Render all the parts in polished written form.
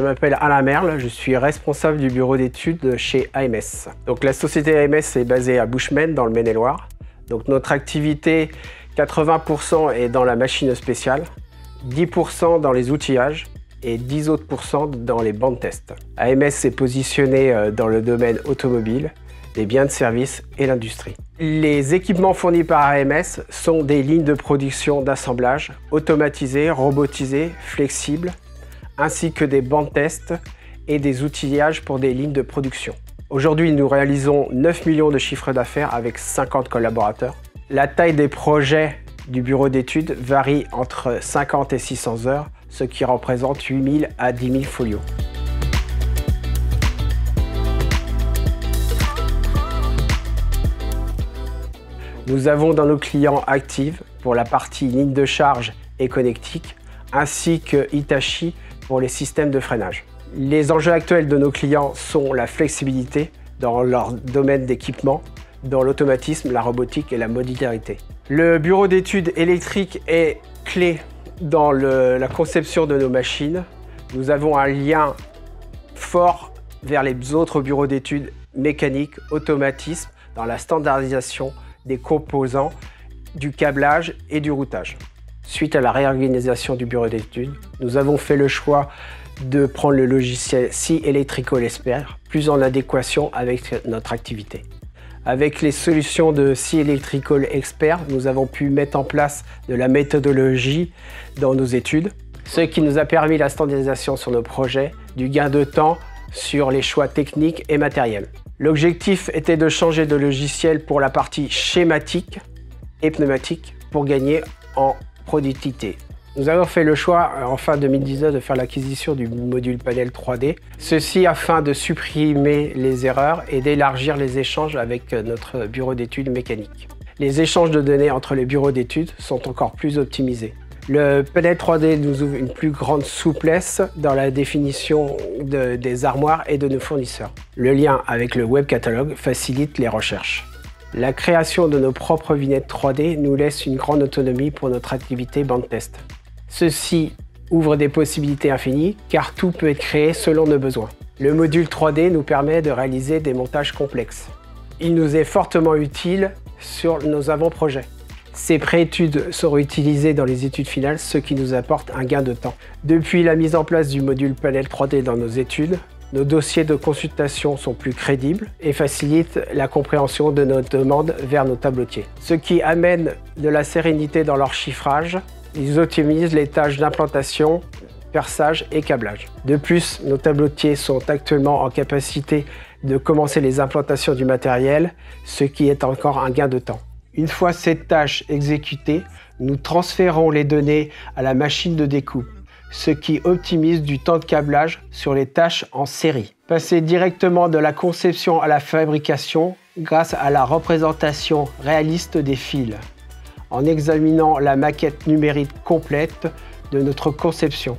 je m'appelle Alain Merle, je suis responsable du bureau d'études chez AMS. Donc la société AMS est basée à Bushman dans le Maine-et-Loire. Donc notre activité, 80% est dans la machine spéciale, 10% dans les outillages et 10 autres % dans les bancs de test. AMS est positionné dans le domaine automobile, des biens de service et l'industrie. Les équipements fournis par AMS sont des lignes de production d'assemblage automatisées, robotisées, flexibles, ainsi que des bancs de test et des outillages pour des lignes de production. Aujourd'hui, nous réalisons 9 millions de chiffres d'affaires avec 50 collaborateurs. La taille des projets du bureau d'études varie entre 50 et 600 heures, ce qui représente 8 000 à 10 000 folios. Nous avons dans nos clients Active pour la partie ligne de charge et connectique, ainsi que Hitachi pour les systèmes de freinage. Les enjeux actuels de nos clients sont la flexibilité dans leur domaine d'équipement, dans l'automatisme, la robotique et la modularité. Le bureau d'études électrique est clé dans la conception de nos machines. Nous avons un lien fort vers les autres bureaux d'études mécaniques, automatisme, dans la standardisation des composants, du câblage et du routage. Suite à la réorganisation du bureau d'études, nous avons fait le choix de prendre le logiciel SEA Electrical Expert, plus en adéquation avec notre activité. Avec les solutions de SEA Electrical Expert, nous avons pu mettre en place de la méthodologie dans nos études, ce qui nous a permis la standardisation sur nos projets, du gain de temps sur les choix techniques et matériels. L'objectif était de changer de logiciel pour la partie schématique et pneumatique pour gagner en productivité. Nous avons fait le choix en fin 2019 de faire l'acquisition du module panel 3D, ceci afin de supprimer les erreurs et d'élargir les échanges avec notre bureau d'études mécanique. Les échanges de données entre les bureaux d'études sont encore plus optimisés. Le panel 3D nous ouvre une plus grande souplesse dans la définition des armoires et de nos fournisseurs. Le lien avec le web catalogue facilite les recherches. La création de nos propres vignettes 3D nous laisse une grande autonomie pour notre activité banc de test. Ceci ouvre des possibilités infinies car tout peut être créé selon nos besoins. Le module 3D nous permet de réaliser des montages complexes. Il nous est fortement utile sur nos avant-projets. Ces préétudes seront utilisées dans les études finales, ce qui nous apporte un gain de temps. Depuis la mise en place du module panel 3D dans nos études, nos dossiers de consultation sont plus crédibles et facilitent la compréhension de nos demandes vers nos tableautiers. Ce qui amène de la sérénité dans leur chiffrage. Ils optimisent les tâches d'implantation, perçage et câblage. De plus, nos tableautiers sont actuellement en capacité de commencer les implantations du matériel, ce qui est encore un gain de temps. Une fois cette tâche exécutée, nous transférons les données à la machine de découpe, ce qui optimise du temps de câblage sur les tâches en série. Passer directement de la conception à la fabrication grâce à la représentation réaliste des fils, en examinant la maquette numérique complète de notre conception.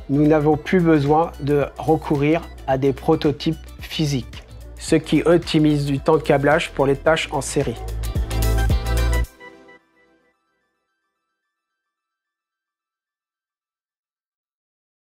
Nous n'avons plus besoin de recourir à des prototypes physiques, ce qui optimise du temps de câblage pour les tâches en série.